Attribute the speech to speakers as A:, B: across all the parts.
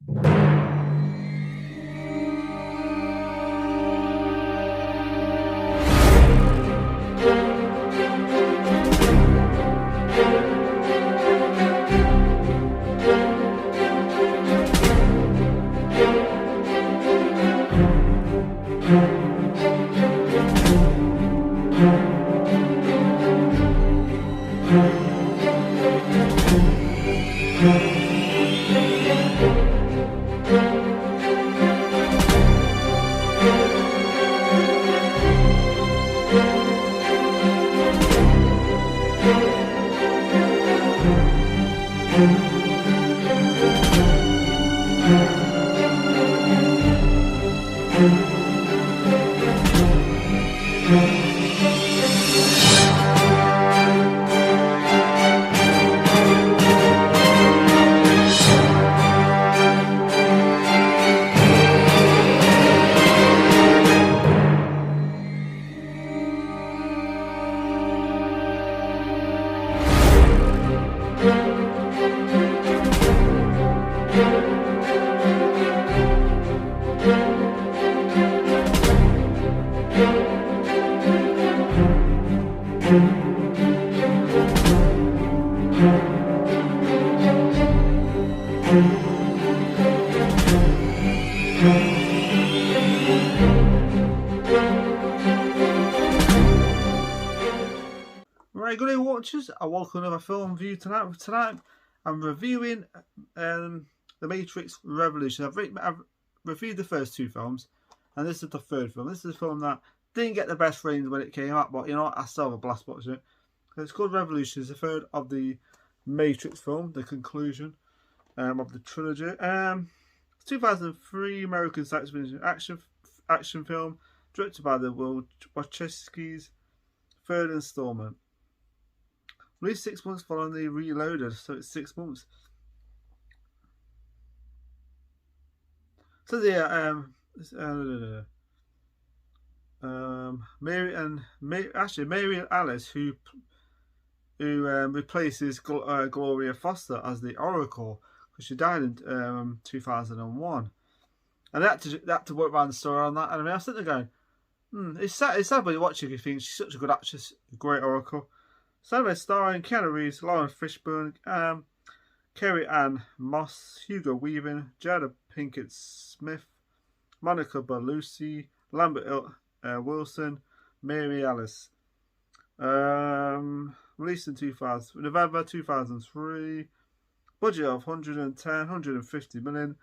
A: Right, good day watchers, and welcome to another film review tonight. Tonight I'm reviewing The Matrix Revolution. I've reviewed the first two films, and this is the third film. This is a film that didn't get the best ratings when it came out, but you know what, I still have a blast watching it. It's called Revolution. It's the third of the Matrix film, the conclusion of the trilogy. 2003 American science fiction action film, directed by the Wachowskis, third installment. Released 6 months following the Reloaded, so it's 6 months. So yeah, Mary and Alice, who replaces Gloria Foster as the Oracle, because she died in 2001, and they had to work around the story on that. And I mean, I was sitting there going, it's sad when you watch it, you think she's such a good actress, a great Oracle. So anyway, starring Keanu Reeves, Lauren Fishburne, Carrie Ann Moss, Hugo Weaving, Jada Pinkett Smith, Monica Bellucci, Lambert Wilson, Mary Alice. Released in November 2003. Budget of 150 million,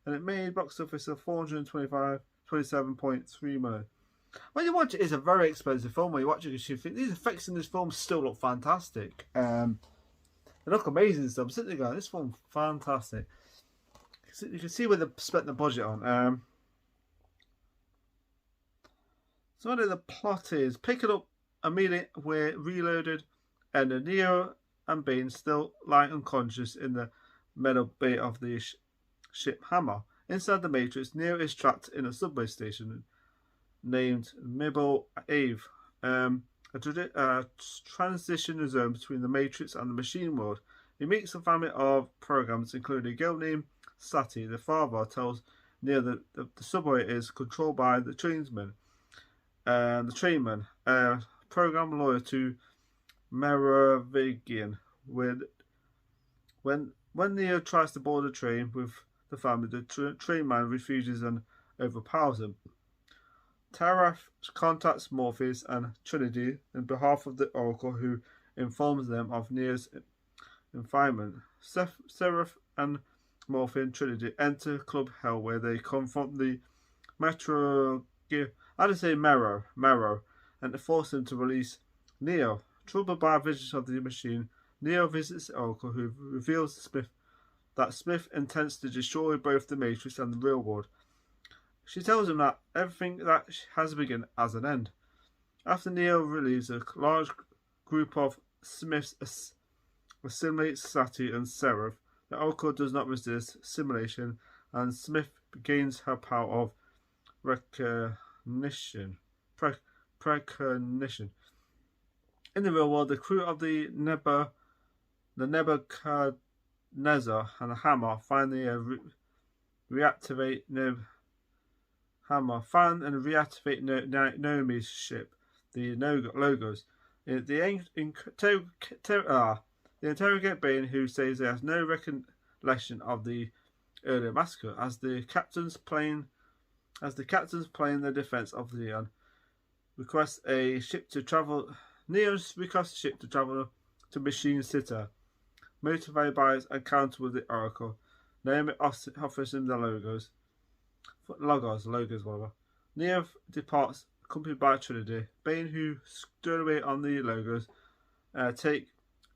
A: and it made box office of 27.3 million. When you watch it, it's a very expensive film. When you watch it, you think these effects in this film still look fantastic. They look amazing. So I'm sitting there going, this film fantastic. You can see where they spent the budget on. So what the plot is, pick it up immediately where Reloaded and Neo and Bane still lie unconscious in the metal bay of the ship Hammer. Inside the Matrix, Neo is trapped in a subway station named Mibble Ave, a transition zone between the Matrix and the machine world. He meets a family of programs, including a girl named Sati. The father tells Neo that the subway is controlled by the trainman, a program lawyer to Meravigian. When Neo tries to board a train with the family, the train man refuses and overpowers him. Tara contacts Morpheus and Trinity on behalf of the Oracle, who informs them of Neo's confinement. Seraph and Morpheus and Trinity enter Club Hell, where they confront the Marrow, and force him to release Neo. Troubled by visions of the machine, Neo visits the Oracle, who reveals that Smith intends to destroy both the Matrix and the real world. She tells him that everything that has a beginning has an end. After Neo relieves a large group of Smiths assimilates Sati and Seraph, the Oracle does not resist simulation, and Smith gains her power of precognition. In the real world, the crew of the Nebuchadnezzar and the Hammer find the reactivate no hammer, find and reactivate Nomi's ship, the logos. The interrogate Bane, who says he has no recollection of the earlier massacre. As the captain's plane the defense of Leon requests a ship to travel. Neo's requests a ship to travel to Machine City, motivated by his encounter with the Oracle. Naomi offers him the logos, whatever. Neo departs, accompanied by Trinity. Bane, who stood away on the logos, take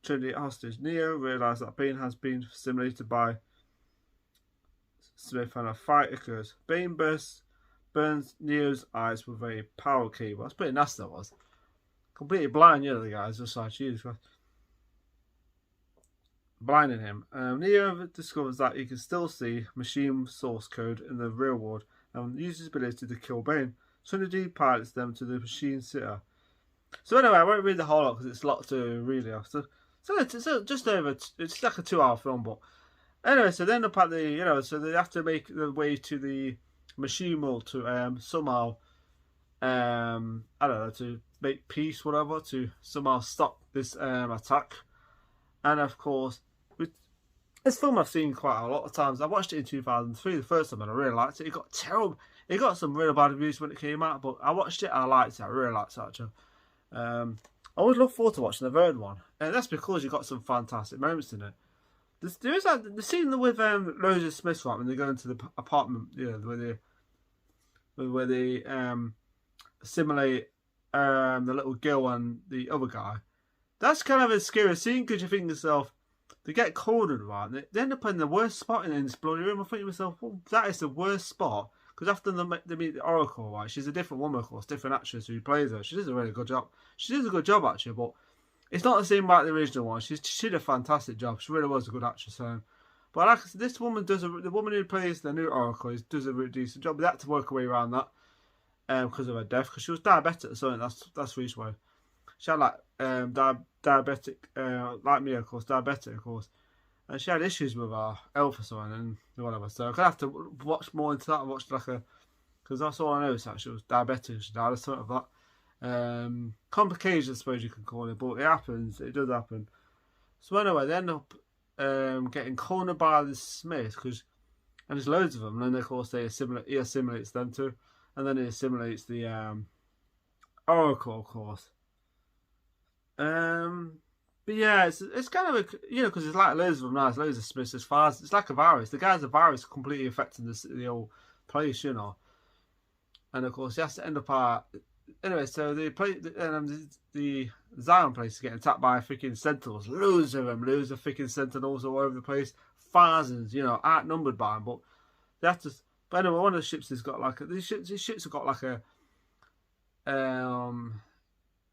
A: Trinity hostage. Neo realizes that Bane has been simulated by Smith, and a fight occurs. Bane burns Neo's eyes with a power cable. That's pretty nasty, that was. Completely blind, the guys, just like Jesus Christ. Blinding him. Neo discovers that he can still see machine source code in the real world and uses his ability to kill Bane. Trinity pilots them to the machine city. So anyway, I won't read the whole lot because it's a lot to read here. So it's just over. It's like a 2-hour film, but anyway, so they end up at the so they have to make their way to the machine world to somehow I don't know, to make peace, whatever, to somehow stop this attack. And of course, this film I've seen quite a lot of times. I watched it in 2003 the first time and I really liked it. It got terrible. It got some really bad reviews when it came out, but I watched it and I liked it. I really liked it, actually. I always look forward to watching the third one, and that's because you got some fantastic moments in it. There is the scene with Rosa Smith, right, when they go into the apartment, where they simulate the little girl and the other guy. That's kind of a scary scene because you think to yourself, they get cornered, right? They end up in the worst spot in this bloody room. I think to myself, well, that is the worst spot. Because after they meet the Oracle, right, she's a different woman, of course, different actress who plays her. She does a really good job. She does a good job, actually, but it's not the same like the original one. She did a fantastic job. She really was a good actress. But like I said, this woman the woman who plays the new Oracle does a really decent job. They had to work her way around that because of her death, because she was diabetic or something. That's the reason why. She had like diabetic, like me, of course, diabetic, of course. And she had issues with her health or something and whatever. So I'm going to have to watch more into that. I watched because that's all I know is that she was diabetic. She died or something like that. Complications, I suppose you can call it, but it happens. It does happen. So anyway, they end up getting cornered by the Smith, and there's loads of them. And then, of course, he assimilates them too. And then he assimilates the Oracle, of course. But yeah, it's kind of because it's like loads of them now. There's loads of Smiths as far as it's like a virus. The guy's a virus completely affecting the whole place, And of course, he has to end up anyway. So the Zion place is getting attacked by freaking Sentinels. Loads of them, loads of freaking Sentinels all over the place. Thousands, outnumbered by them. But they have to. But anyway, one of the ships has got like these ships have got like an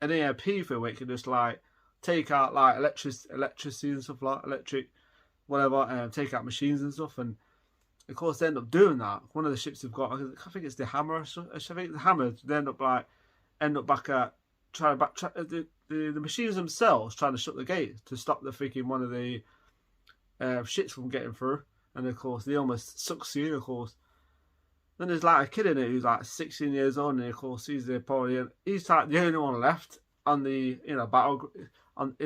A: EMP for it can just like take out like electricity and stuff, like electric whatever, and take out machines and stuff. And of course they end up doing that. One of the ships have got, I think it's the Hammer. I think the Hammer, they end up back at trying to backtrack the machines themselves, trying to shut the gate to stop the freaking one of the ships from getting through. And of course they almost succeed, of course. Then there's like a kid in it who's like 16 years old, and of course he's like the only one left on the in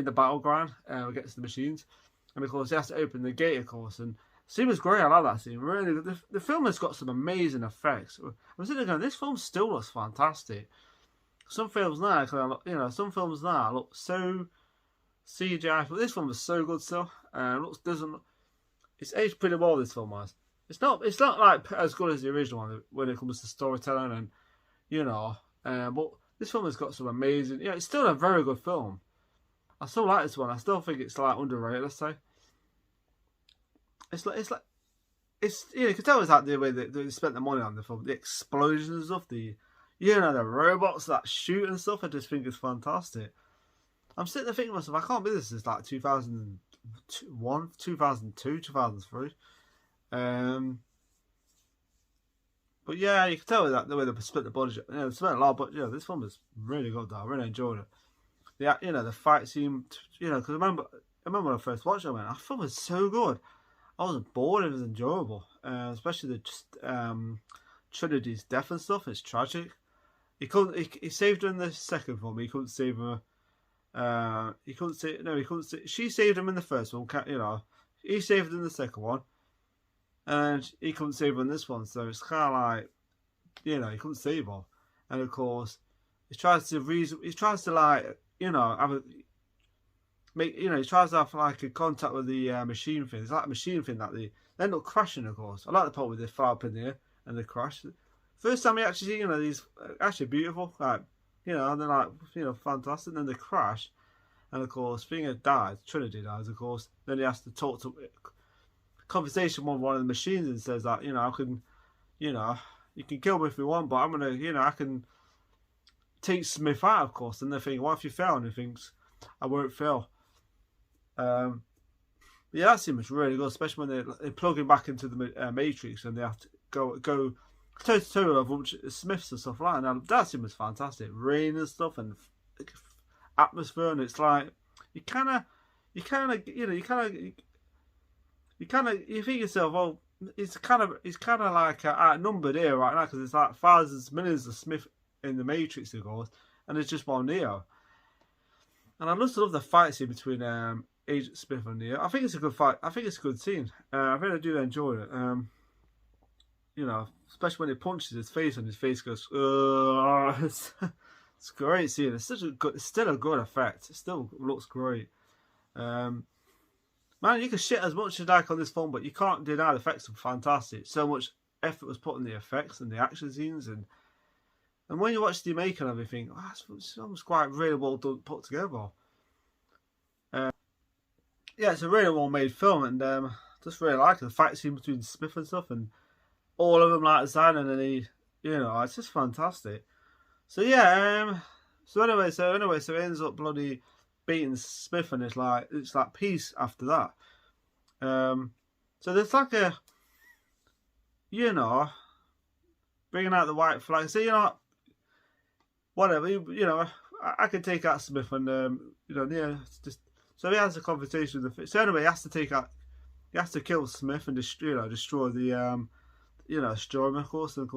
A: the battleground against the machines. And of course he has to open the gate, of course. And the scene was great. I like that scene. Really, the film has got some amazing effects. I'm sitting there going, this film still looks fantastic. Some films now, look so CGI, but this film was so good still. It's aged pretty well. This film has. It's not like as good as the original one when it comes to storytelling but this film has got some amazing. It's still a very good film. I still like this one. I still think it's like underrated. Let's say. It's you can tell it's like the way they spent the money on the film, the explosions and stuff, the robots that shoot and stuff. I just think it's fantastic. I'm sitting there thinking to myself, I can't believe this is like 2001, 2002, 2003. But yeah, you can tell that the way they split the budget. They spent a lot, but this film was really good. Though I really enjoyed it. The fight scene. Because I remember when I first watched it, I thought it was so good. I wasn't bored. It was enjoyable, especially the Trinity's death and stuff. It's tragic. He couldn't. He saved her in the second film. He couldn't save her. He couldn't save. No, he couldn't. She saved him in the first one. You know, he saved her in the second one, and he couldn't save her in this one. So it's kind of like, you know, he couldn't save her. And of course, he tries to reason. He tries to like, you know, have a make. You know, he tries to have like a contact with the machine thing. It's like a machine thing that they end up crashing. Of course, I like the part with the fire up in there and the crash. First time you actually see, you know, these actually beautiful, like, you know, and they're like, you know, fantastic. And then they crash, and of course, Finger dies, Trinity dies, of course. Then he has to talk to conversation with one of the machines and says that, you know, I can, you know, you can kill me if you want, but I'm gonna, you know, I can take Smith out, of course. And they think, what if you fail? And he thinks, I won't fail. Yeah, that seems really good, especially when they plug him back into the Matrix and they have to go toe to toe of a bunch of Smiths and stuff like that. That seems fantastic. Rain and stuff and atmosphere, and it's like you kind of you think yourself, well, it's kind of like outnumbered here right now because it's like thousands, millions of Smith in the Matrix, of course, and it's just one Neo. And I just love the fight scene between Agent Smith and Neo. I think it's a good fight. I think it's a good scene. I really do enjoy it. You know, especially when he punches his face and his face goes, it's a great scene. It's still a good effect. It still looks great. Man, you can shit as much as you like on this film, but you can't deny the effects are fantastic. So much effort was put in the effects and the action scenes, and when you watch the making of everything, oh, it's almost quite really well done, put together. Yeah, it's a really well made film, and just really like it. The fight scene between Smith and stuff, and all of them like design, and then he, you know, it's just fantastic. So yeah, so anyway, so he ends up bloody beating Smith, and it's like peace after that. So there's like a, you know, bringing out the white flag. So, you know, whatever, you know, I can take out Smith, and you know, yeah, just so he has a conversation with the. So anyway, he has to kill Smith and destroy the you know, destroy him, of course, and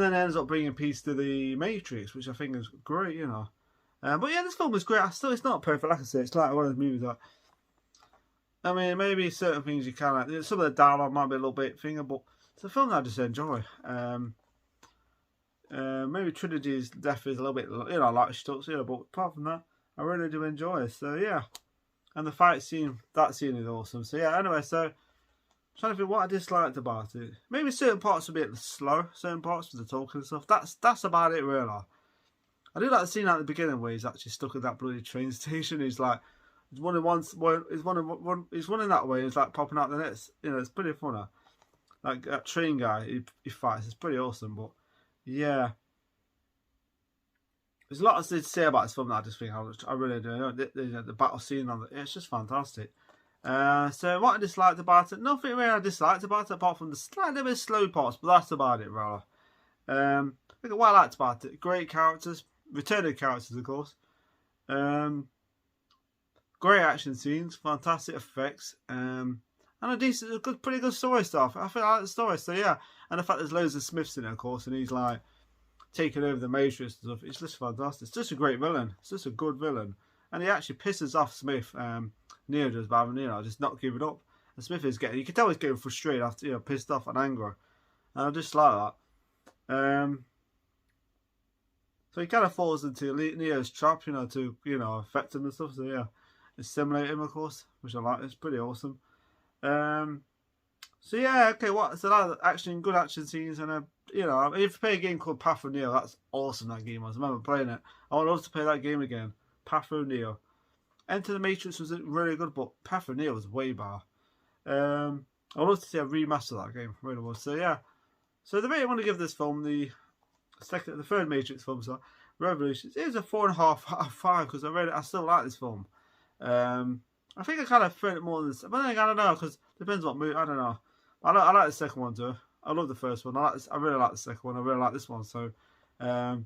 A: then ends up bringing peace to the Matrix, which I think is great, you know. But yeah, this film was great. It's not perfect, like I said. It's like one of those movies that, I mean, maybe certain things you can, like, some of the dialogue might be a little bit finger, but it's a film that I just enjoy. Maybe Trinity's death is a little bit, you know, like stuck, you know, but apart from that, I really do enjoy it. So yeah, and the fight scene, that scene is awesome. So yeah, anyway, so I'm trying to think what I disliked about it. Maybe certain parts are a bit slow, certain parts with the talking and stuff. That's about it, really. I do like the scene at the beginning where he's actually stuck at that bloody train station. He's like, he's running that way. And he's like popping out the next. You know, it's pretty funny. Like that train guy, he fights. It's pretty awesome. But yeah, there's a lot to say about this film that I just think I really do. You know, the battle scene on it's just fantastic. So what I disliked about it, nothing really I disliked about it apart from the slightly bit slow parts, but that's about it, really. Look at what I liked about it. Great characters, returning characters, of course. Great action scenes, fantastic effects, and a pretty good story stuff. I think I like the story, so yeah. And the fact there's loads of Smiths in it, of course, and he's like taking over the Matrix and stuff. It's just fantastic. It's just a great villain. It's just a good villain, and he actually pisses off Smith. Neo does, but you know, just not giving up. And Smith is you can tell he's getting frustrated after, you know, pissed off and angry, and I just like that. So he kind of falls into Neo's trap, you know, to, you know, affect him and stuff. So yeah, assimilate him, of course, which I like. It's pretty awesome. So yeah, okay, so that good action scenes, and you know, if you play a game called Path of Neo, that's awesome. That game was. I remember playing it. I would love to play that game again. Path of Neo. Enter the Matrix was really good, but Path of Neo was way better. I would love to see a remaster of that game. Really was. So yeah. So the rate I want to give this film, the third Matrix film, so Revolutions, is a 4.5 out of 5 because I still like this film. I think I kind of prefer it more than this, but then I don't know, because it depends what movie. I don't know. I like the second one too. I love the first one. I really like the second one. I really like this one. So, so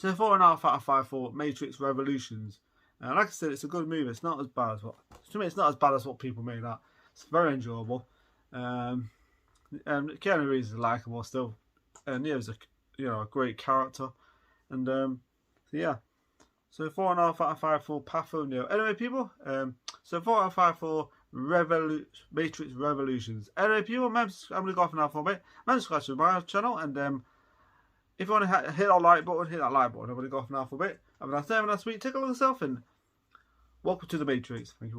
A: 4.5 out of 5 for Matrix Revolutions. Like I said, it's a good movie. It's not as bad as to me, it's not as bad as what people made out. It's very enjoyable. And Keanu Reeves is likable still. And Neo's a great character. And so yeah. So 4.5 out of 5 for Path of Neo. Anyway, people. So 4 out of 5 for Matrix Revolutions. Anyway, people. I'm going to go off now for a bit. Subscribe to my channel, and if you want to hit that like button, hit that like button. I'm going to go off now for a bit. Have a nice day, have a nice week. Take a look at yourself, and welcome to the Matrix. Thank you.